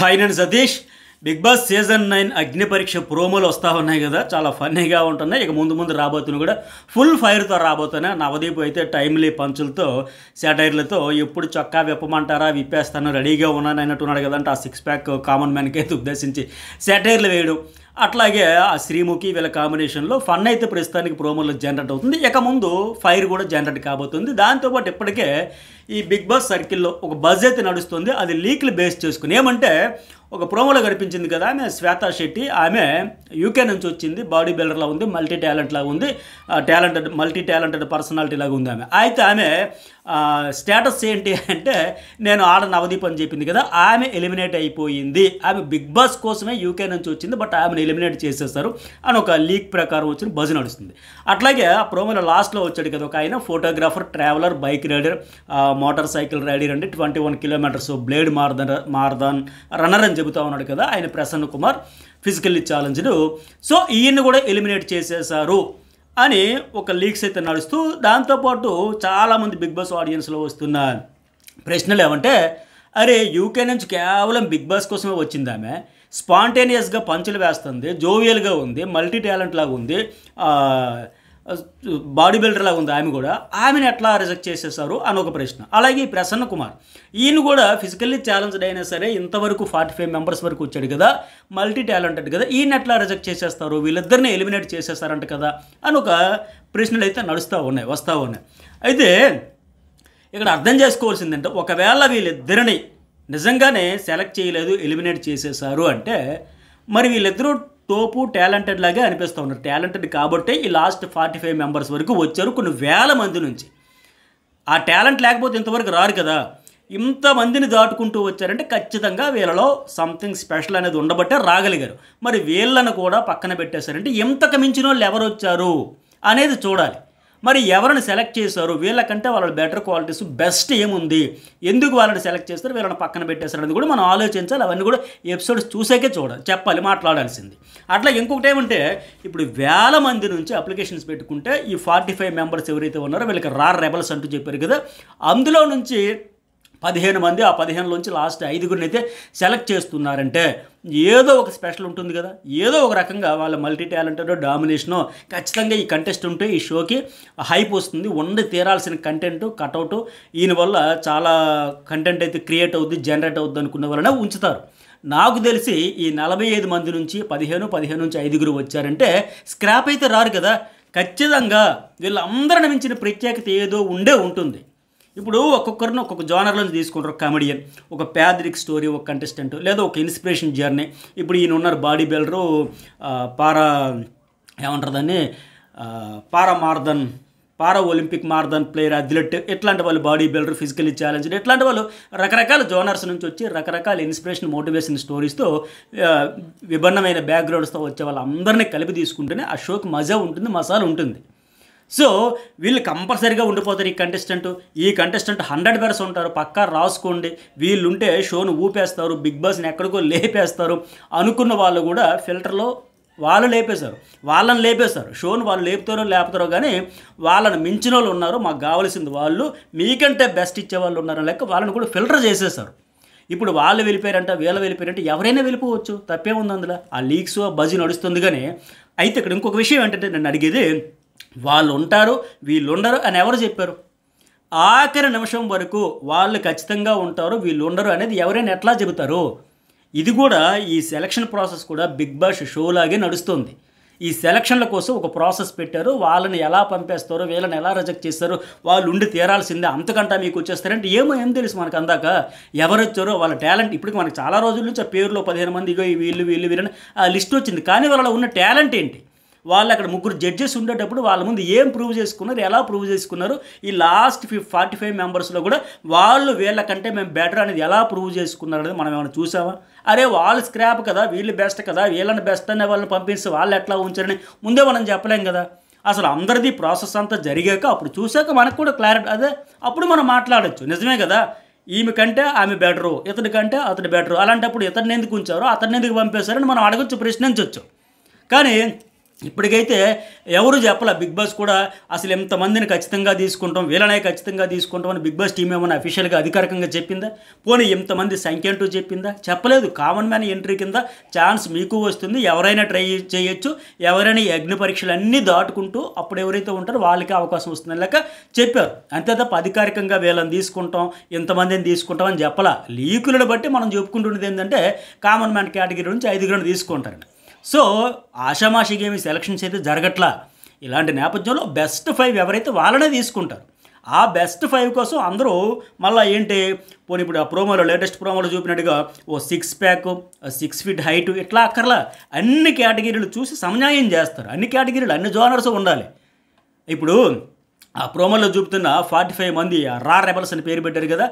Hi నేను Satish. Big boss season 9 అగ్ని పరీక్ష ప్రోమోలు వస్తూ ఉన్నాయి కదా, చాలా ఫన్నీగా ఉంటున్నాయి. ఇక ముందు రాబోతున్నాయి కూడా ఫుల్ ఫైర్తో రాబోతున్నాయి. నవదీప్ అయితే టైమ్లీ పంచులతో శాటైర్లతో ఎప్పుడు చొక్కా విప్పమంటారా విప్పేస్తాను రెడీగా ఉన్నాను అన్నట్టున్నాడు కదంటే ఆ 6 ప్యాక్ కామన్ మ్యాన్కి అయితే ఉద్దేశించి శాటైర్లు వేయడం. అట్లాగే ఆ శ్రీముఖి వీళ్ళ కాంబినేషన్లో ఫన్ అయితే ప్రస్తుతానికి ప్రోమోలో జనరేట్ అవుతుంది. ఇక ముందు ఫైర్ కూడా జనరేట్ కాబోతుంది. దాంతోపాటు ఇప్పటికే ఈ బిగ్ బాస్ సర్కిల్లో ఒక బజ్ అయితే నడుస్తుంది. అది లీక్లు బేస్ చేసుకుని ఏమంటే ఒక ప్రోమోలో కనిపించింది కదా, ఆమె శ్వేతా శెట్టి. ఆమె యూకే నుంచి వచ్చింది, బాడీ బిల్డర్లా ఉంది, మల్టీ టాలెంట్ లాగా ఉంది, మల్టీ టాలెంటెడ్ పర్సనాలిటీ లాగా ఉంది ఆమె. అయితే ఆమె స్టేటస్ ఏంటి అంటే నేను ఆడ నవదీప్ అని చెప్పింది కదా, ఆమె ఎలిమినేట్ అయిపోయింది. ఆమె బిగ్ బాస్ కోసమే యూకే నుంచి వచ్చింది, బట్ ఆమెను ఎలిమినేట్ చేసేస్తారు అని ఒక లీక్ ప్రకారం వచ్చిన బజ్ నడుస్తుంది. అట్లాగే ఆ ప్రోమోలో లాస్ట్లో వచ్చాడు కదా ఒక ఆయన, photographer, traveller, bike rider, motorcycle rider అంటే 21 కిలోమీటర్స్ బ్లేడ్ మారదాన్ రన్నర్ అని చెబుతా ఉన్నాడు కదా ఆయన, Prasanna Kumar, physically challenged. So ఈయన్ని కూడా ఎలిమినేట్ చేసేసారు అని ఒక లీక్స్ అయితే నడుస్తూ, దాంతోపాటు చాలామంది బిగ్ బాస్ ఆడియన్స్లో వస్తున్న ప్రశ్నలు ఏమంటే, అరే యూకే నుంచి కేవలం బిగ్ బాస్ కోసమే వచ్చింది ఆమె, స్పాంటేనియస్గా పంచులు వేస్తుంది, జోవియల్గా ఉంది, మల్టీ టాలెంట్ లాగా ఉంది, బాడీ బిల్డర్ లాగా ఉంది ఆమె కూడా, ఆమెను ఎట్లా రిజెక్ట్ చేసేసారు అని ఒక ప్రశ్న. అలాగే ప్రసన్న కుమార్, ఈయన కూడా ఫిజికల్లీ ఛాలెంజ్డ్ అయినా సరే ఇంతవరకు 45 మెంబర్స్ వరకు వచ్చాడు కదా, మల్టీ టాలెంటెడ్ కదా, ఈయన ఎట్లా రిజెక్ట్ చేసేస్తారు, వీళ్ళిద్దరిని ఎలిమినేట్ చేసేస్తారంట కదా అని ఒక ప్రశ్నలు అయితే వస్తూ ఉన్నాయి. అయితే ఇక్కడ అర్థం చేసుకోవాల్సిందంటే, ఒకవేళ వీళ్ళిద్దరిని నిజంగానే సెలెక్ట్ చేయలేదు, ఎలిమినేట్ చేసేసారు అంటే మరి వీళ్ళిద్దరూ తోపు టాలెంటెడ్ లాగే అనిపిస్తూ ఉన్నారు. టాలెంటెడ్ కాబట్టి ఈ లాస్ట్ 45 మెంబర్స్ వరకు వచ్చారు, కొన్ని వేల మంది నుంచి. ఆ టాలెంట్ లేకపోతే ఇంతవరకు రారు కదా. ఇంతమందిని దాటుకుంటూ వచ్చారంటే ఖచ్చితంగా వీళ్ళలో సంథింగ్ స్పెషల్ అనేది ఉండబట్టే రాగలిగారు. మరి వీళ్ళను కూడా పక్కన పెట్టేశారంటే ఎంతకు మించిన వాళ్ళు ఎవరు వచ్చారు అనేది చూడాలి. మరి ఎవరిని సెలెక్ట్ చేశారు, వీళ్ళకంటే వాళ్ళ బెటర్ క్వాలిటీస్ బెస్ట్ ఏముంది, ఎందుకు వాళ్ళని సెలెక్ట్ చేస్తారు, వీళ్ళని పక్కన పెట్టేస్తారు అనేది కూడా మనం ఆలోచించాలి. అవన్నీ కూడా ఎపిసోడ్స్ చూసాకే చెప్పాలి, మాట్లాడాల్సింది. అట్లా ఇంకొకటి ఏమంటే, ఇప్పుడు వేల మంది నుంచి అప్లికేషన్స్ పెట్టుకుంటే ఈ 45 మెంబర్స్ ఎవరైతే ఉన్నారో వీళ్ళకి రెబల్స్ అంటూ చెప్పారు కదా, అందులో నుంచి 15 మంది, ఆ 15లోంచి లాస్ట్ 5గురిని అయితే సెలెక్ట్ చేస్తున్నారంటే ఏదో ఒక స్పెషల్ ఉంటుంది కదా, ఏదో ఒక రకంగా వాళ్ళ మల్టీ టాలెంటెడ్ డామినేషనో ఖచ్చితంగా ఈ కంటెస్ట్ ఉంటే ఈ షోకి హైప్ వస్తుంది, ఉండి తీరాల్సిన కంటెంట్ కటౌట్, ఈయన వల్ల చాలా కంటెంట్ అయితే క్రియేట్ అవుద్ది, జనరేట్ అవుద్ది అనుకున్న వలన ఉంచుతారు. నాకు తెలిసి ఈ 45 మంది నుంచి 15 నుంచి 5గురు వచ్చారంటే స్క్రాప్ అయితే రారు కదా. ఖచ్చితంగా వీళ్ళందరిని మించిన ప్రత్యేకత ఏదో ఉంటుంది. ఇప్పుడు ఒక్కొక్కరిని ఒక్కొక్క జోనర్లో తీసుకుంటారు. కామెడియన్, ఒక ప్యాథరిక్ స్టోరీ, ఒక కంటెస్టెంట్, లేదా ఒక ఇన్స్పిరేషన్ జర్నీ. ఇప్పుడు ఈయన ఉన్నారు బాడీ బిల్డరు, ఏమంటారు దాన్ని, పారా ఒలింపిక్ మారథాన్ ప్లేయర్, అథ్లెట్, ఇట్లాంటి వాళ్ళు బాడీ బిల్డర్, ఫిజికల్లీ ఛాలెంజ్డ్, ఇట్లాంటి వాళ్ళు రకరకాల జోనర్స్ నుంచి వచ్చి రకరకాల ఇన్స్పిరేషన్, మోటివేషన్ స్టోరీస్తో, విభిన్నమైన బ్యాక్గ్రౌండ్స్తో వచ్చే వాళ్ళందరినీ కలిపి తీసుకుంటేనే ఆ షోకి మజా ఉంటుంది, మసాలా ఉంటుంది. సో వీళ్ళు కంపల్సరీగా ఉండిపోతారు. ఈ కంటెస్టెంట్ 100% ఉంటారు, పక్కా రాసుకోండి. వీళ్ళుంటే షోను ఊపేస్తారు, బిగ్ బాస్ని ఎక్కడికో లేపేస్తారు అనుకున్న వాళ్ళు కూడా ఫిల్టర్లో వాళ్ళని లేపేశారు. షోను వాళ్ళు లేపుతారో కానీ వాళ్ళని మించిన వాళ్ళు ఉన్నారు, మాకు కావాల్సింది వాళ్ళు, మీకంటే బెస్ట్ ఇచ్చే వాళ్ళు ఉన్నారని లెక్క వాళ్ళని కూడా ఫిల్టర్ చేసేసారు. ఇప్పుడు వాళ్ళు వెళ్ళిపోయారంట, వీళ్ళు వెళ్ళిపోయారంటే ఎవరైనా వెళ్ళిపోవచ్చు, తప్పే ఉంది అందులో. ఆ లీక్స్ బజ్ నడుస్తుంది. కానీ అయితే ఇక్కడ ఇంకొక విషయం ఏంటంటే, నన్ను అడిగేది, వాళ్ళు ఉంటారు వీళ్ళు ఉండరు అని ఎవరు చెప్పారు? ఆఖరి నిమిషం వరకు వాళ్ళు ఖచ్చితంగా ఉంటారు వీళ్ళు ఉండరు అనేది ఎవరైనా ఎట్లా చెబుతారు? ఇది కూడా ఈ సెలక్షన్ ప్రాసెస్ కూడా బిగ్ బాస్ షో లాగే నడుస్తుంది. ఈ సెలక్షన్ల కోసం ఒక ప్రాసెస్ పెట్టారు, వాళ్ళని ఎలా పంపేస్తారో, వీళ్ళని ఎలా రిజెక్ట్ చేస్తారో, వాళ్ళు ఉండి తీరాల్సిందే, అంతకంటే మీకు వచ్చేస్తారంటే ఏం తెలుసు మనకు అందాక ఎవరు వచ్చారో వాళ్ళ టాలెంట్. ఇప్పటికి మనకు చాలా రోజుల నుంచి ఆ పేరులో 15 మంది ఇగో వీళ్ళని ఆ లిస్ట్ వచ్చింది. కానీ వాళ్ళలో ఉన్న టాలెంట్ ఏంటి? వాళ్ళు అక్కడ 3 జడ్జెస్ ఉండేటప్పుడు వాళ్ళ ముందు ఏం ప్రూవ్ చేసుకున్నారు, ఎలా ప్రూవ్ చేసుకున్నారు? ఈ లాస్ట్ 45 మెంబర్స్లో కూడా వాళ్ళు వీళ్ళకంటే మేము బెటర్ అనేది ఎలా ప్రూవ్ చేసుకున్నారు అనేది మనం ఏమైనా చూసామా? అరే వాళ్ళు స్క్రాప్ కదా, వీళ్ళు బెస్ట్ కదా, వీళ్ళని బెస్ట్ అనే వాళ్ళని పంపిస్తే వాళ్ళు ఎట్లా ఉంచారని ముందే మనం చెప్పలేం కదా. అసలు అందరిది ప్రాసెస్ అంతా జరిగాక అప్పుడు చూశాక మనకు కూడా క్లారిటీ, అదే అప్పుడు మనం మాట్లాడచ్చు. నిజమే కదా, ఈమె కంటే ఆమె బెటరు, ఇతడి కంటే అతడు బెటరు, అలాంటప్పుడు ఇతడిని ఎందుకు ఉంచారో, అతడిని ఎందుకు పంపేశారని మనం అడగచ్చు, ప్రశ్నించవచ్చు. కానీ ఇప్పటికైతే ఎవరు చెప్పలే. బిగ్ బాస్ కూడా అసలు ఎంతమందిని ఖచ్చితంగా తీసుకుంటాం, వీళ్ళనే ఖచ్చితంగా తీసుకుంటాం అని బిగ్ బాస్ టీం ఏమైనా అఫీషియల్గా అధికారికంగా చెప్పిందా? పోనీ ఎంతమంది సంఖ్య అంటూ చెప్పిందా? చెప్పలేదు. కామన్ మ్యాన్ ఎంట్రీ కింద ఛాన్స్ మీకు వస్తుంది, ఎవరైనా ట్రై చేయొచ్చు, ఎవరైనా ఈ అగ్ని పరీక్షలు అన్నీ దాటుకుంటూ అప్పుడు ఎవరైతే ఉంటారో వాళ్ళకి అవకాశం వస్తుంది లేక చెప్పారు. అంతే తప్ప అధికారికంగా వీళ్ళని తీసుకుంటాం, ఇంతమందిని తీసుకుంటాం అని చెప్పలా. లీకులను బట్టి మనం చెప్పుకుంటున్నది ఏంటంటే కామన్ మ్యాన్ కేటగిరీ నుంచి 5 తీసుకుంటారని. సో ఆషామాషిగా ఏమి సెలక్షన్స్ అయితే జరగట్లా. ఇలాంటి నేపథ్యంలో బెస్ట్ 5 ఎవరైతే వాళ్ళనే తీసుకుంటారు. ఆ బెస్ట్ 5 కోసం అందరూ మళ్ళీ ఏంటి పోనీ ఇప్పుడు ఆ ప్రోమోలో లేటెస్ట్ ప్రోమోలో చూపినట్టుగా ఓ 6 ప్యాక్, 6 ఫీట్ హైట్ ఇట్లా అక్కర్లా. అన్ని కేటగిరీలు చూసి సమన్యాయం చేస్తారు. అన్ని కేటగిరీలు అన్ని జోనర్స్ ఉండాలి. ఇప్పుడు ఆ ప్రోమోలో చూపుతున్న 45 మంది రా రెబల్స్ అని పేరు పెట్టారు కదా,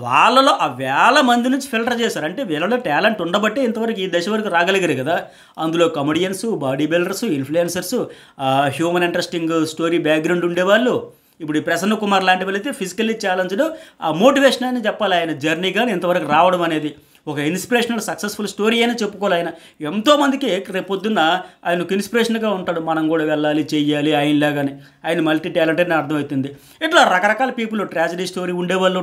వాళ్ళలో ఆ 1000 మంది నుంచి ఫిల్టర్ చేశారు. అంటే వీళ్ళలో టాలెంట్ ఉండబట్టే ఇంతవరకు ఈ దశ వరకు రాగలిగారు కదా. అందులో comedians, body builders, influencers, human interesting story background ఉండేవాళ్ళు. ఇప్పుడు ఈ ప్రసన్న కుమార్ లాంటి వాళ్ళైతే ఫిజికల్లీ ఛాలెంజ్డ్ మోటివేషన్ అని చెప్పాలి. ఆయన జర్నీ కానీ ఇంతవరకు రావడం అనేది ఒక ఇన్స్పిరేషనల్ సక్సెస్ఫుల్ స్టోరీ అయినా చెప్పుకోవాలి. ఆయన ఎంతోమందికి రేపు పొద్దున్న ఆయనకు ఇన్స్పిరేషన్గా ఉంటాడు. మనం కూడా వెళ్ళాలి, చెయ్యాలి ఆయనలాగానే. ఆయన మల్టీ టాలెంటెడ్ అని అర్థమవుతుంది. ఇట్లా రకరకాల పీపుల్ ట్రాజడీ స్టోరీ ఉండేవాళ్ళు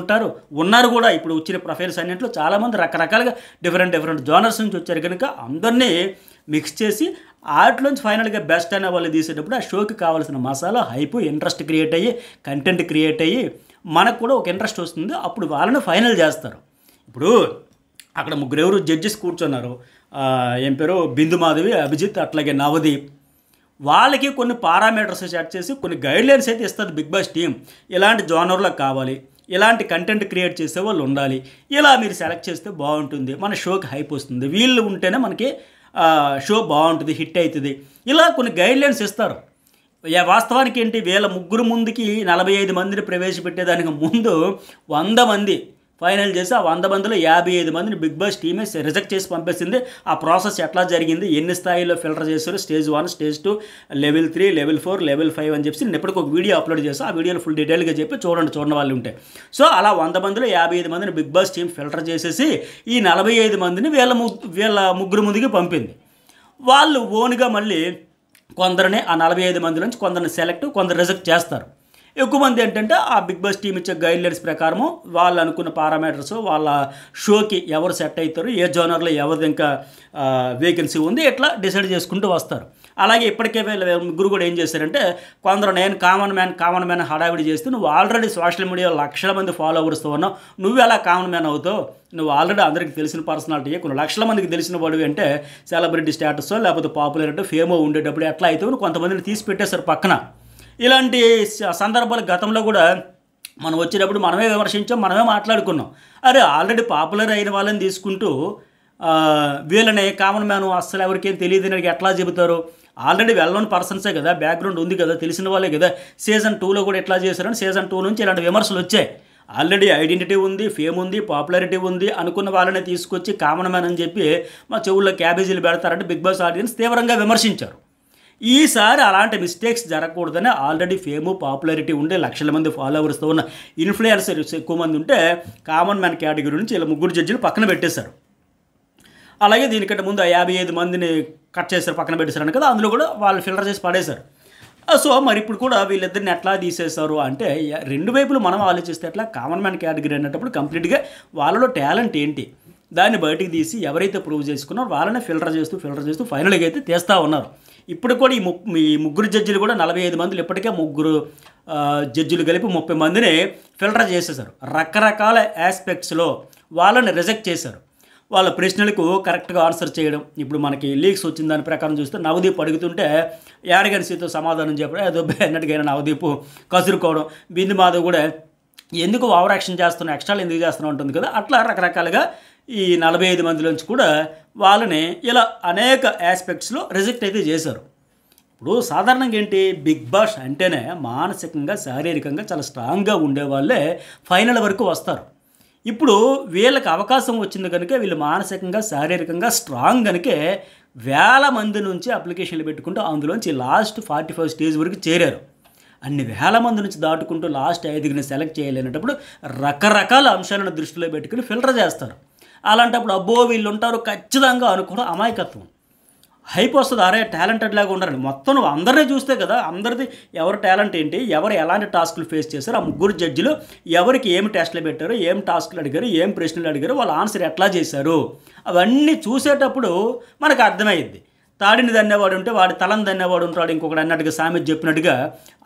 ఉన్నారు కూడా. ఇప్పుడు వచ్చిన ప్రొఫైల్స్ అన్నింటిలో చాలామంది రకరకాలుగా డిఫరెంట్ జోనర్స్ నుంచి వచ్చారు కనుక అందరినీ మిక్స్ చేసి ఆర్ట్లోంచి ఫైనల్గా బెస్ట్ అనే వాళ్ళు తీసేటప్పుడు ఆ షోకి కావాల్సిన మసాలా, హైప్, ఇంట్రెస్ట్ క్రియేట్ అయ్యి, కంటెంట్ క్రియేట్ అయ్యి మనకు కూడా ఒక ఇంట్రెస్ట్ వస్తుంది. అప్పుడు వాళ్ళని ఫైనల్ చేస్తారు. ఇప్పుడు అక్కడ ముగ్గురు జడ్జెస్ కూర్చున్నారు. ఏం పేరు బిందు మాధవి, అభిజిత్, అట్లాగే నవదీప్. వాళ్ళకి కొన్ని పారామీటర్స్ సెట్ చేసి కొన్ని గైడ్లైన్స్ అయితే ఇస్తుంది బిగ్ బాస్ టీం. ఇలాంటి జోనర్లో కావాలి, ఇలాంటి కంటెంట్ క్రియేట్ చేసే వాళ్ళు ఉండాలి, ఇలా మీరు సెలెక్ట్ చేస్తే బాగుంటుంది, మన షోకి హైప్ వస్తుంది, వీళ్ళు ఉంటేనే మనకి షో బాగుంటుంది, హిట్ అవుతుంది, ఇలా కొన్ని గైడ్లైన్స్ ఇస్తారు. వాస్తవానికి ఏంటి వీళ్ళ ముగ్గురు ముందుకి 45 మందిని ప్రవేశపెట్టేదానికి ముందు 100 మంది ఫైనల్ చేసి ఆ 100 మందిలో 55 మందిని బిగ్ బాస్ టీమే రిజెక్ట్ చేసి పంపేసింది. ఆ ప్రాసెస్ ఎట్లా జరిగింది, ఎన్ని స్థాయిలో ఫిల్టర్ చేశారు, stage 1, stage 2, level 3, level 4, level 5 అని చెప్పి నేను ఎప్పటికీ ఒక వీడియో అప్లోడ్ చేస్తాను. ఆ వీడియోలో ఫుల్ డీటెయిల్గా చెప్పి చూడని వాళ్ళు ఉంటే. సో అలా 100 మందిలో 55 మందిని బిగ్ బాస్ టీం ఫిల్టర్ చేసేసి ఈ 45 మందిని వీళ్ళ ముగ్గురు ముందుకి పంపింది. వాళ్ళు ఓన్గా మళ్ళీ కొందరిని ఆ 45 మంది నుంచి కొందరిని సెలెక్ట్, కొందరు రిజెక్ట్ చేస్తారు. ఎక్కువ మంది ఏంటంటే ఆ బిగ్ బాస్ టీం ఇచ్చే గైడ్లైన్స్ ప్రకారము వాళ్ళు అనుకున్న పారామీటర్స్, వాళ్ళ షోకి ఎవరు సెట్ అవుతారు, ఏ జోనర్లో ఎవరిది ఇంకా వేకెన్సీ ఉంది, ఇట్లా డిసైడ్ చేసుకుంటూ వస్తారు. అలాగే ఇప్పటికే ముగ్గురు కూడా ఏం చేశారంటే కొందరు నేను కామన్ మ్యాన్ హడావిడి చేస్తే నువ్వు ఆల్రెడీ సోషల్ మీడియాలో లక్షల మంది ఫాలోవర్స్తో ఉన్నావు, నువ్వు ఎలా కామన్ మ్యాన్ అవుతావు, నువ్వు ఆల్రెడీ అందరికీ తెలిసిన పర్సనాలిటీ, కొన్ని లక్షల మందికి తెలిసిన వాడు అంటే సెలబ్రిటీ స్టేటస్ లేకపోతే పాపులారిటీ ఫేమో ఉండేటప్పుడు ఎట్లా అవుతావు, కొంతమందిని తీసి పెట్టేశారు పక్కన. ఇలాంటి సందర్భాలు గతంలో కూడా మనం వచ్చినప్పుడు మనమే విమర్శించాం, మనమే మాట్లాడుకున్నాం. అరే ఆల్రెడీ పాపులర్ అయిన వాళ్ళని తీసుకుంటూ వీళ్ళని కామన్ మ్యాన్ అస్సలు ఎవరికేం తెలియదు అని ఎట్లా చెబుతారు? ఆల్రెడీ వెల్ నోన్ పర్సన్సే కదా, బ్యాక్గ్రౌండ్ ఉంది కదా, తెలిసిన వాళ్ళే కదా. సీజన్ 2లో కూడా ఎట్లా చేశారని సీజన్ 2 నుంచి ఇలాంటి విమర్శలు వచ్చాయి. ఆల్రెడీ ఐడెంటిటీ ఉంది, ఫేమ్ ఉంది, పాపులారిటీ ఉంది అనుకున్న వాళ్ళని తీసుకొచ్చి కామన్ మ్యాన్ అని చెప్పి మా చెవుల్లో క్యాబేజీలు పెడతారంటే బిగ్ బాస్ ఆడియన్స్ తీవ్రంగా విమర్శించారు. ఈసారి అలాంటి మిస్టేక్స్ జరగకూడదని ఆల్రెడీ ఫేము, పాపులారిటీ ఉండే లక్షల మంది ఫాలోవర్స్తో ఉన్న ఇన్ఫ్లుయెన్సర్స్ ఎక్కువ మంది ఉంటే కామన్ మ్యాన్ కేటగిరీ నుంచి ఇలా ముగ్గురు జడ్జిలు పక్కన పెట్టేశారు. అలాగే దీనికంటే ముందు 55 మందిని కట్ చేశారు, పక్కన పెట్టేశారు కదా, అందులో కూడా వాళ్ళు ఫిల్టర్ చేసి పడేశారు. సో మరి ఇప్పుడు కూడా వీళ్ళిద్దరిని ఎట్లా తీసేశారు అంటే రెండు వైపులు మనం ఆలోచిస్తే ఎట్లా కామన్ మ్యాన్ కేటగిరీ అనేటప్పుడు కంప్లీట్గా వాళ్ళలో టాలెంట్ ఏంటి దాన్ని బయటికి తీసి ఎవరైతే ప్రూవ్ చేసుకున్నారో వాళ్ళనే ఫిల్టర్ చేస్తూ ఫైనల్గా అయితే తీస్తూ ఉన్నారు. ఇప్పుడు కూడా ఈ ముగ్గురు జడ్జిలు కూడా 45 మందిలు ఇప్పటికే ముగ్గురు జడ్జిలు కలిపి 30 మందిని ఫిల్టర్ చేసేశారు. రకరకాల ఆస్పెక్ట్స్లో వాళ్ళని రిజెక్ట్ చేశారు. వాళ్ళ ప్రశ్నలకు కరెక్ట్గా ఆన్సర్ చేయడం. ఇప్పుడు మనకి లీక్స్ వచ్చిన దాని ప్రకారం చూస్తే నవదీప్ అడుగుతుంటే యాడగన్సీతో సమాధానం చెప్పడం, ఏదో అన్నట్టుగా నవదీప్ కసురుకోవడం, బిందు మాధవ్ కూడా ఎందుకు ఓవర్ యాక్షన్ చేస్తున్నావు, ఎక్స్ట్రాలు ఎందుకు చేస్తున్నావు ఉంటుంది కదా. అట్లా రకరకాలుగా ఈ 45 మందిలోంచి కూడా వాళ్ళని ఇలా అనేక ఆస్పెక్ట్స్లో రిజెక్ట్ అయితే చేశారు. ఇప్పుడు సాధారణంగా ఏంటి బిగ్ బాస్ అంటేనే మానసికంగా శారీరకంగా చాలా స్ట్రాంగ్గా ఉండేవాళ్ళే ఫైనల్ వరకు వస్తారు. ఇప్పుడు వీళ్ళకి అవకాశం వచ్చింది కనుక వీళ్ళు మానసికంగా శారీరకంగా స్ట్రాంగ్ కనుకే 1000 మంది నుంచి అప్లికేషన్లు పెట్టుకుంటూ అందులోంచి లాస్ట్ 45 స్టేజ్ వరకు చేరారు. అన్ని 1000 మంది నుంచి దాటుకుంటూ లాస్ట్ 5ని సెలెక్ట్ చేయలేనప్పుడు రకరకాల అంశాలను దృష్టిలో పెట్టుకుని ఫిల్టర్ చేస్తారు. అలాంటప్పుడు అబ్బో వీళ్ళు ఉంటారు ఖచ్చితంగా అనుకోవడం అమాయకత్వం. హైప్ వస్తుంది, అరే టాలెంటెడ్ లాగా ఉన్నారని. మొత్తం నువ్వు అందరినీ చూస్తే కదా, అందరిది ఎవరు టాలెంట్ ఏంటి, ఎవరు ఎలాంటి టాస్కులు ఫేస్ చేశారు, ఆ ముగ్గురు జడ్జిలు ఎవరికి ఏమి టెస్టులు పెట్టారు, ఏం టాస్కులు అడిగారు, ఏం ప్రశ్నలు అడిగారు, వాళ్ళ ఆన్సర్ ఎట్లా చేశారు, అవన్నీ చూసేటప్పుడు మనకు అర్థమైద్ది. తాడిని దన్నేవాడు ఉంటే వాడి తలని దన్నేవాడు ఉంటాడు, ఇంకొకటి అన్నట్టుగా సామెత చెప్పినట్టుగా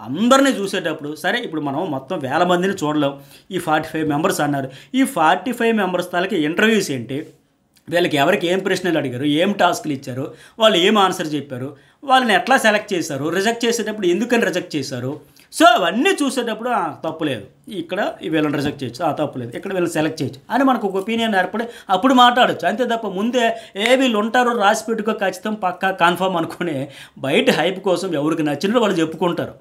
అందరినీ చూసేటప్పుడు సరే ఇప్పుడు మనం మొత్తం 1000 మందిని చూడలేం, ఈ 45 మెంబర్స్ అన్నారు. ఈ 45 మెంబర్స్ తాలకి ఇంటర్వ్యూస్ ఏంటి, వీళ్ళకి ఎవరికి ఏం ప్రశ్నలు అడిగారు, ఏం టాస్క్లు ఇచ్చారు, వాళ్ళు ఏం ఆన్సర్ చెప్పారు, వాళ్ళని ఎట్లా సెలెక్ట్ చేశారు, రిజెక్ట్ చేసేటప్పుడు ఎందుకని రిజెక్ట్ చేశారు. సో అవన్నీ చూసేటప్పుడు తప్పులేదు, ఇక్కడ వీళ్ళని రిజెక్ట్ చేయొచ్చు, తప్పులేదు, ఇక్కడ వీళ్ళని సెలెక్ట్ చేయొచ్చు అని మనకు ఒక ఒపీనియన్ ఏర్పడి అప్పుడు మాట్లాడచ్చు. అంతే తప్ప ముందే వీళ్ళు ఉంటారు రాసి పెట్టుకో ఖచ్చితం పక్కా కన్ఫర్మ్ అనుకుని బయట హైప్ కోసం ఎవరికి నచ్చినట్టు వాళ్ళు చెప్పుకుంటారు.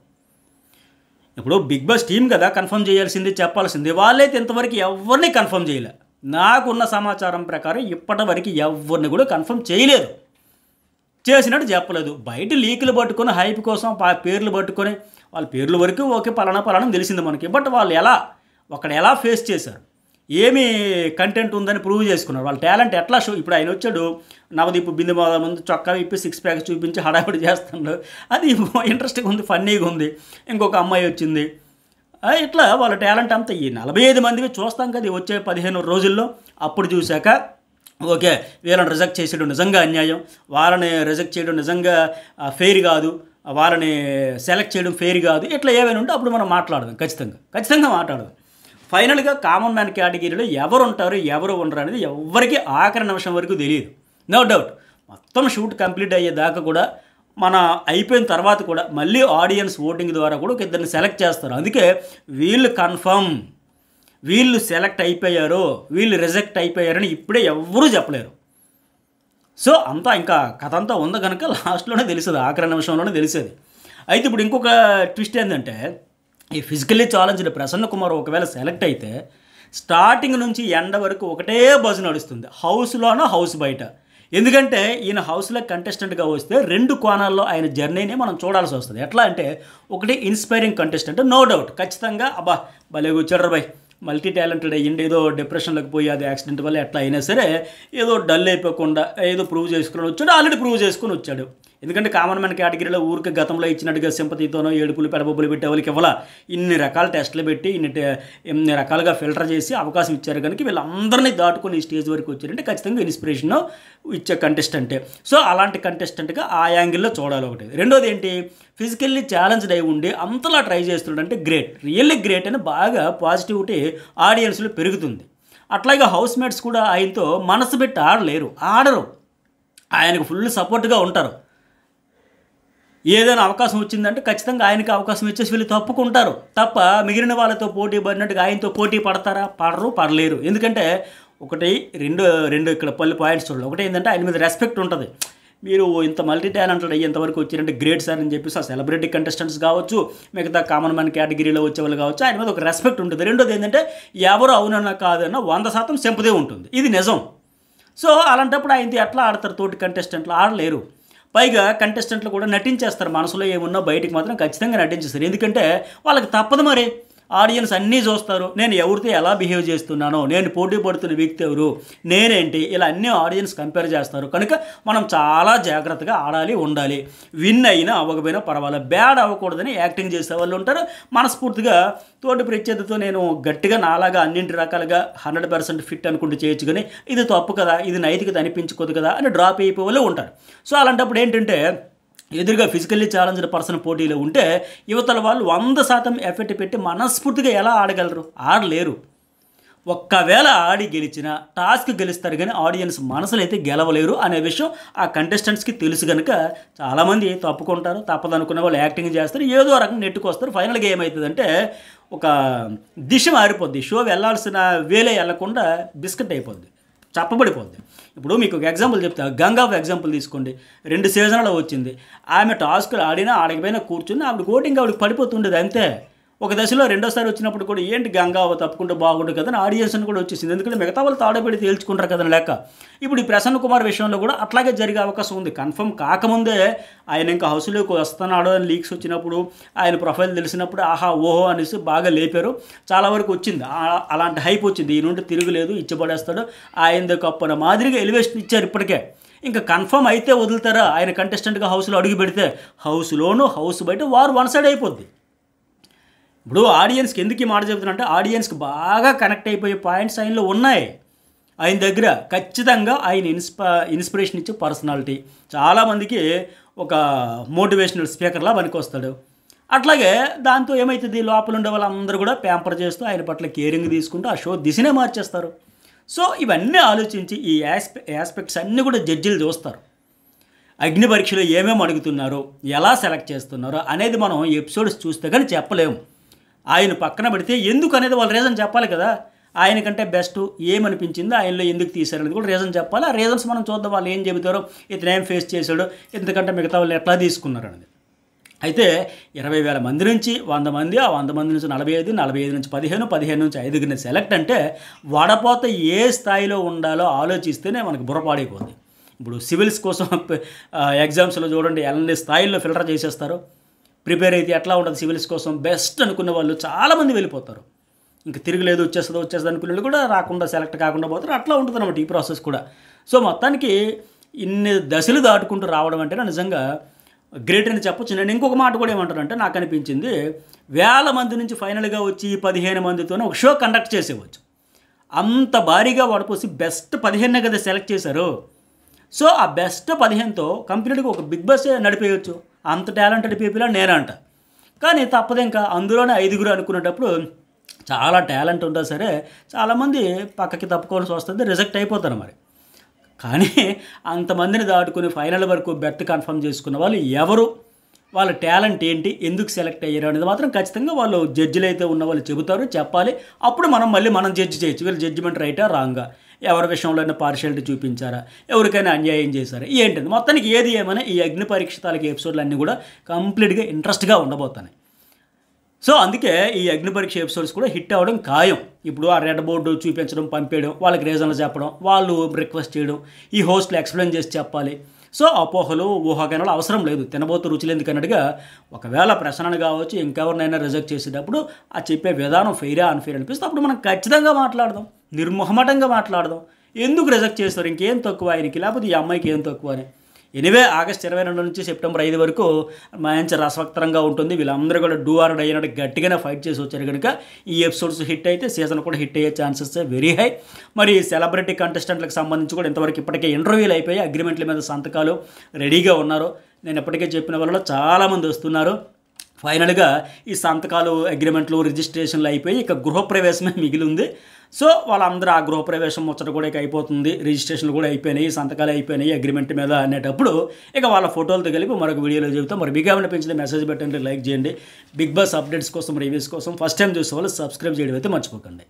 ఇప్పుడు బిగ్ బాస్ టీం కదా కన్ఫర్మ్ చేయాల్సింది, చెప్పాల్సింది, వాళ్ళైతే ఇంతవరకు ఎవరిని కన్ఫర్మ్ చేయలే. నాకున్న సమాచారం ప్రకారం ఇప్పటి వరకు ఎవరిని కూడా కన్ఫర్మ్ చేయలేదు, చేసినట్టు చెప్పలేదు. బయట లీకులు పట్టుకొని హైప్ కోసం పేర్లు పట్టుకొని వాళ్ళ పేర్ల వరకు ఓకే పలానా తెలిసింది మనకి. బట్ వాళ్ళు ఎలా ఫేస్ చేశారు, ఏమి కంటెంట్ ఉందని ప్రూవ్ చేసుకున్నారు, వాళ్ళ టాలెంట్ ఎట్లా షో. ఇప్పుడు ఆయన వచ్చాడు నవదీప్ బిందు ముందు చొక్కా విప్పి 6 ప్యాక్స్ చూపించి హడావిడి చేస్తున్నాడు, అది ఇంట్రెస్టింగ్ ఉంది, ఫన్నీగా ఉంది. ఇంకొక అమ్మాయి వచ్చింది, ఇట్లా వాళ్ళ టాలెంట్ అంతా ఈ 45 మందివి చూస్తాం కదా వచ్చే 15 రోజుల్లో. అప్పుడు చూశాక ఓకే వీళ్ళని రిజెక్ట్ చేసేయడం నిజంగా అన్యాయం, వాళ్ళని రిజెక్ట్ చేయడం నిజంగా ఫెయిర్ కాదు, వాళ్ళని సెలెక్ట్ చేయడం ఫెయిర్ కాదు, ఇట్లా ఏమైనా ఉంటే అప్పుడు మనం మాట్లాడదాం, ఖచ్చితంగా మాట్లాడదాం. ఫైనల్గా కామన్ మ్యాన్ కేటగిరీలో ఎవరు ఉంటారు ఎవరు ఉండరు అనేది ఎవరికి ఆఖరి నిమిషం వరకు తెలియదు. నో డౌట్ మొత్తం షూట్ కంప్లీట్ అయ్యేదాకా కూడా మన అయిపోయిన తర్వాత కూడా మళ్ళీ ఆడియన్స్ ఓటింగ్ ద్వారా కూడా ఒక ఇద్దరిని సెలెక్ట్ చేస్తారు. అందుకే వీళ్ళు కన్ఫర్మ్, వీళ్ళు సెలెక్ట్ అయిపోయారు, వీళ్ళు రిజెక్ట్ అయిపోయారని ఇప్పుడే ఎవ్వరూ చెప్పలేరు. సో అంతా ఇంకా కథ అంతా ఉంది కనుక లాస్ట్లోనే తెలిసేది, ఆఖరి నిమిషంలోనే తెలిసేది. అయితే ఇప్పుడు ఇంకొక ట్విస్ట్ ఏంటంటే ఈ ఫిజికల్లీ ఛాలెంజ్డ్ ప్రసన్న కుమార్ ఒకవేళ సెలెక్ట్ అయితే స్టార్టింగ్ నుంచి ఎండ వరకు ఒకటే బజ్ నడుస్తుంది, హౌస్లోనో హౌస్ బయట. ఎందుకంటే ఈయన హౌస్లో కంటెస్టెంట్గా వస్తే 2 కోణాల్లో ఆయన జర్నీని మనం చూడాల్సి వస్తుంది. ఎట్లా అంటే ఒకటి ఇన్స్పైరింగ్ కంటెస్టెంట్, నో డౌట్ ఖచ్చితంగా అబ్బా భలే వచ్చాడు బాయ్, మల్టీ టాలెంటెడ్ అయ్యిండి, ఏదో డిప్రెషన్లోకి పోయి అది యాక్సిడెంట్ వల్ల ఎట్లా అయినా సరే ఏదో డల్ అయిపోకుండా ఏదో ప్రూవ్ చేసుకుని వచ్చాడు, ఆల్రెడీ ప్రూవ్ చేసుకుని వచ్చాడు. ఎందుకంటే కామన్ మ్యాన్ కేటగిరీలో ఊరికి గతంలో ఇచ్చినట్టుగా సింపతితోనో ఏడుపులు పెడబొబ్బులు పెట్టి వాళ్ళకి ఇవ్వాల, ఇన్ని రకాల టెస్టులు పెట్టి ఇన్ని రకాలుగా ఫిల్టర్ చేసి అవకాశం ఇచ్చారు కనుక వీళ్ళందరినీ దాటుకొని ఈ స్టేజ్ వరకు వచ్చారంటే ఖచ్చితంగా ఇన్స్పిరేషన్ ఇచ్చే కంటెస్టెంటే. సో అలాంటి కంటెస్టెంట్గా ఆ యాంగిల్లో చూడాలి ఒకటి. రెండోది ఏంటి, ఫిజికల్లీ ఛాలెంజ్డ్ అయి ఉండి అంతలా ట్రై చేస్తున్నాడంటే గ్రేట్, రియల్లీ గ్రేట్ అని బాగా పాజిటివిటీ ఆడియన్స్లో పెరుగుతుంది. అట్లాగే హౌస్ మేట్స్ కూడా ఆయనతో మనసు పెట్టి ఆడరు, ఆయనకు ఫుల్ సపోర్ట్గా ఉంటారు. ఏదైనా అవకాశం వచ్చిందంటే ఖచ్చితంగా ఆయనకి అవకాశం ఇచ్చేసి వీళ్ళు తప్పుకుంటారు తప్ప మిగిలిన వాళ్ళతో పోటీ పడినట్టుగా ఆయనతో పోటీ పడతారా, పడలేరు. ఎందుకంటే ఒకటి రెండు ఇక్కడ పాయింట్స్ చూడాలి. ఒకటి ఏంటంటే ఆయన మీద రెస్పెక్ట్ ఉంటుంది, మీరు ఇంత మల్టీ టాలెంటెడ్ అయ్యేంతవరకు వచ్చారంటే గ్రేట్ సార్ అని చెప్పేసి ఆ సెలబ్రిటీ కంటెస్టెంట్స్ కావచ్చు, మిగతా కామన్ మ్యాన్ కేటగిరీలో వచ్చేవాళ్ళు కావచ్చు, ఆయన మీద ఒక రెస్పెక్ట్ ఉంటుంది. రెండోది ఏంటంటే ఎవరు అవునన్నా కాదన్నా 100% సింపదే ఉంటుంది, ఇది నిజం. సో అలాంటప్పుడు ఆయనతో ఎట్లా ఆడతారు, తోటి కంటెస్టెంట్లు ఆడలేరు. పైగా కంటెస్టెంట్లు కూడా నటించేస్తారు, మనసులో ఏమున్నా బయటికి మాత్రం ఖచ్చితంగా నటించేస్తారు. ఎందుకంటే వాళ్ళకి తప్పదు, మరి ఆడియన్స్ అన్నీ చూస్తారు, నేను ఎవరితో ఎలా బిహేవ్ చేస్తున్నానో, నేను పోటీ పడుతున్న వ్యక్తి ఎవరు, నేనేంటి, ఇలా అన్నీ ఆడియన్స్ కంపేర్ చేస్తారు. కనుక మనం చాలా జాగ్రత్తగా ఆడాలి, ఉండాలి. విన్ అయినా అవ్వకపోయినా పర్వాలేదు, బ్యాడ్ అవ్వకూడదని యాక్టింగ్ చేసే వాళ్ళు ఉంటారు. మనస్ఫూర్తిగా తోటి ప్రత్యర్థితో నేను గట్టిగా నాలాగా అన్నింటి రకాలుగా 100% ఫిట్ అనుకుంటూ చేయొచ్చు, కానీ ఇది తప్పు కదా, ఇది నైతికత అనిపించుకోదు కదా అని డ్రాప్ అయిపోయే వాళ్ళు ఉంటారు. సో అలాంటప్పుడు ఏంటంటే ఎదురుగా ఫిజికల్లీ ఛాలెంజ్డ్ పర్సన్ పోటీలో ఉంటే యువతల వాళ్ళు 100% ఎఫెక్ట్ పెట్టి మనస్ఫూర్తిగా ఎలా ఆడగలరు, ఆడలేరు. ఒక్కవేళ ఆడి గెలిచిన టాస్క్ గెలుస్తారు కానీ ఆడియన్స్ మనసులు అయితే గెలవలేరు అనే విషయం ఆ కంటెస్టెంట్స్కి తెలుసు కనుక చాలామంది తప్పుకుంటారు, తప్పదనుకునే వాళ్ళు యాక్టింగ్ చేస్తారు, ఏదో రకంగా నెట్టుకొస్తారు. ఫైనల్గా ఏమవుతుందంటే ఒక దిశ మారిపోద్ది, షో వెళ్ళాల్సిన వేలే వెళ్లకుండా బిస్కెట్ అయిపోద్ది, చెప్పబడిపోద్ది. ఇప్పుడు మీకు ఒక ఎగ్జాంపుల్ చెప్తా, గంగా ఎగ్జాంపుల్ తీసుకోండి, 2 సీజన్లో వచ్చింది. ఆమె టాస్క్లు ఆడినా ఆడకపోయినా కూర్చుని ఆవిడ కోటింగ్ ఆవిడకి పడిపోతుండేది అంతే. ఒక దశలో రెండోసారి వచ్చినప్పుడు కూడా ఏంటి గంగా తప్పుకుంటే బాగుండు కదా అని ఆడియన్స్ని కూడా వచ్చేసింది, ఎందుకంటే మిగతా వాళ్ళు తాడబెడి తేల్చుకుంటారు కదా లెక్క. ఇప్పుడు ఈ ప్రసన్న కుమార్ విషయంలో కూడా అట్లాగే జరిగే అవకాశం ఉంది. కన్ఫర్మ్ కాకముందే ఆయన ఇంకా హౌస్లోకి వస్తున్నాడు అని లీక్స్ వచ్చినప్పుడు, ఆయన ప్రొఫైల్ తెలిసినప్పుడు ఆహా ఓహో అనేసి బాగా లేపారు, చాలా వరకు వచ్చింది, అలాంటి హైప్ వచ్చింది. ఈ నుండి తిరుగులేదు, ఇచ్చబడేస్తాడు, ఆయనది కప్పన మాదిరిగా ఎలివేషన్ ఇచ్చారు ఇప్పటికే. ఇంకా కన్ఫర్మ్ అయితే వదులుతారా ఆయన కంటెస్టెంట్గా హౌస్లో అడుగు పెడితే? హౌస్లోను హౌస్ బయట వారు వన్ సైడ్ అయిపోద్ది. ఇప్పుడు ఆడియన్స్కి ఎందుకు ఈ మాట చెబుతున్నా అంటే ఆడియన్స్కి బాగా కనెక్ట్ అయిపోయే పాయింట్స్ ఆయనలో ఉన్నాయి. ఆయన దగ్గర ఖచ్చితంగా ఆయన ఇన్స్పిరేషన్ ఇచ్చే పర్సనాలిటీ, చాలామందికి ఒక మోటివేషనల్ స్పీకర్లా పనికొస్తాడు. అట్లాగే దాంతో ఏమవుతుంది, లోపల ఉండే వాళ్ళందరూ కూడా ప్యాంపర్ చేస్తూ ఆయన పట్ల కేరింగ్ తీసుకుంటూ ఆ షో దిశనే మార్చేస్తారు. సో ఇవన్నీ ఆలోచించి ఈ ఆస్పెక్ట్స్ అన్నీ కూడా జడ్జిలు చూస్తారు. అగ్ని పరీక్షలో ఏమేమి అడుగుతున్నారో, ఎలా సెలెక్ట్ చేస్తున్నారో అనేది మనం ఎపిసోడ్స్ చూస్తే కానీ చెప్పలేము. ఆయన పక్కన పెడితే ఎందుకు అనేది వాళ్ళ రీజన్ చెప్పాలి కదా. ఆయనకంటే బెస్ట్ ఏమనిపించిందో, ఆయనలో ఎందుకు తీశారనేది కూడా రీజన్ చెప్పాలి. ఆ రీజన్స్ మనం చూద్దాం, వాళ్ళు ఏం చెబుతారో, ఇతను ఏం ఫేస్ చేశాడో, ఎందుకంటే మిగతా వాళ్ళు ఎట్లా తీసుకున్నారు అనేది. అయితే 20,000 మంది నుంచి 100 మంది, ఆ 100 మంది నుంచి 45, 45 నుంచి 15, 15 నుంచి 5 సెలెక్ట్ అంటే వడపోత ఏ స్థాయిలో ఉండాలో ఆలోచిస్తేనే మనకు బుర్రపాడైపోతుంది. ఇప్పుడు సివిల్స్ కోసం ఎగ్జామ్స్లో చూడండి ఎలాంటి స్థాయిల్లో ఫిల్టర్ చేసేస్తారు. ప్రిపేర్ అయితే ఎట్లా ఉంటుంది సివిల్స్ కోసం బెస్ట్ అనుకున్న వాళ్ళు చాలామంది వెళ్ళిపోతారు. ఇంకా తిరగలేదు వచ్చేస్తుంది అనుకునే వాళ్ళు కూడా రాకుండా సెలెక్ట్ కాకుండా పోతారు. అట్లా ఉంటుంది అన్నమాట ఈ ప్రాసెస్ కూడా. సో మొత్తానికి ఇన్ని దశలు దాటుకుంటూ రావడం అంటే నిజంగా గ్రేట్ అని చెప్పొచ్చు. నేను ఇంకొక మాట కూడా ఏమంటానంటే నాకు అనిపించింది, 1000 మంది నుంచి ఫైనల్గా వచ్చి 15 మందితోనే ఒక షో కండక్ట్ చేసేవచ్చు. అంత భారీగా వాడిపోసి బెస్ట్ 15 కదా సెలెక్ట్ చేశారు. సో ఆ బెస్ట్ 15తో కంప్లీట్గా ఒక బిగ్ బాస్ నడిపేయచ్చు. అంత టాలెంటెడ్ పీపుల్ అని నేనంట. కానీ తప్పదు, ఇంకా అందులోనే 5 అనుకునేటప్పుడు చాలా టాలెంట్ ఉందా సరే చాలామంది పక్కకి తప్పుకోవాల్సి వస్తుంది, రిజెక్ట్ అయిపోతారు మరి. కానీ అంతమందిని దాటుకుని ఫైనల్ వరకు బెర్త్ కన్ఫర్మ్ చేసుకున్న వాళ్ళు ఎవరు, వాళ్ళ టాలెంట్ ఏంటి, ఎందుకు సెలెక్ట్ అయ్యారు అనేది మాత్రం ఖచ్చితంగా వాళ్ళు జడ్జిలు అయితే ఉన్న వాళ్ళు చెబుతారు, చెప్పాలి. అప్పుడు మనం జడ్జి చేయొచ్చు, వీళ్ళు జడ్జిమెంట్ రైటా రాంగా, ఎవరి విషయంలోనే పార్షియాలిటీ చూపించారా, ఎవరికైనా అన్యాయం చేశారా ఏంటంది. మొత్తానికి ఏది ఏమైనా ఈ అగ్ని పరీక్ష తాలూకు ఎపిసోడ్లు అన్నీ కూడా కంప్లీట్గా ఇంట్రెస్ట్గా ఉండబోతున్నాయి. సో అందుకే ఈ అగ్ని పరీక్ష ఎపిసోడ్స్ కూడా హిట్ అవ్వడం ఖాయం. ఇప్పుడు ఆ రెడ్ బోర్డు చూపించడం, పంపేయడం, వాళ్ళకి రీజన్లు చెప్పడం, వాళ్ళు రిక్వెస్ట్ చేయడం, ఈ హోస్ట్లు ఎక్స్ప్లెయిన్ చేసి చెప్పాలి. సో అపోహలు ఊహాగానాలు అవసరం లేదు. తినబోతు రుచులు ఎందుకన్నట్టుగా ఒకవేళ ప్రశ్నను కావచ్చు ఇంకెవరినైనా రిజెక్ట్ చేసేటప్పుడు ఆ చెప్పే విధానం ఫెయిరా అన్ఫెయిర్ అనిపిస్తే అప్పుడు మనం ఖచ్చితంగా మాట్లాడదాం, నిర్మోహమాటంగా మాట్లాడదాం. ఎందుకు రిజెక్ట్ చేస్తారు, ఇంకేం తక్కువ ఆయనకి, లేకపోతే ఈ అమ్మాయికి ఏం తక్కువ అని. ఎనివే ఆగస్ట్ 22 నుంచి సెప్టెంబర్ 5 వరకు మంచి రసవక్తరంగా ఉంటుంది. వీళ్ళందరూ కూడా డూ ఆర్ డై అయినట్టు గట్టిగానే ఫైట్ చేసి వచ్చారు కనుక ఈ ఎపిసోడ్స్ హిట్ అయితే సీజన్ కూడా హిట్ అయ్యే ఛాన్సెస్ వెరీ హై. మరి సెలబ్రిటీ కంటెస్టెంట్లకు సంబంధించి కూడా ఇంతవరకు ఇప్పటికే ఇంటర్వ్యూలు అయిపోయి అగ్రిమెంట్ల మీద సంతకాలు రెడీగా ఉన్నారు. నేను ఇప్పటికే చెప్పిన వాళ్ళలో చాలామంది వస్తున్నారు. ఫైనల్గా ఈ సంతకాలు, అగ్రిమెంట్లు, రిజిస్ట్రేషన్లు అయిపోయి ఇక గృహప్రవేశమే మిగిలి ఉంది. సో వాళ్ళందరూ ఆ గృహప్రవేశం ముచ్చట కూడా ఇక అయిపోతుంది, రిజిస్ట్రేషన్లు కూడా అయిపోయినాయి, సంతకాలు అయిపోయినాయి అగ్రిమెంట్ మీద అనేటప్పుడు ఇక వాళ్ళ ఫోటోలతో కలిపి మరొక వీడియోలో చెబుతాం. మరి మీకు ఏమైనా పెంచితే మెసేజ్ పెట్టండి, లైక్ చేయండి. బిగ్ బాస్ అప్డేట్స్ కోసం, రివ్యూస్ కోసం ఫస్ట్ టైం చూసే వాళ్ళు సబ్స్క్రైబ్ చేయడం అయితే మర్చిపోకండి.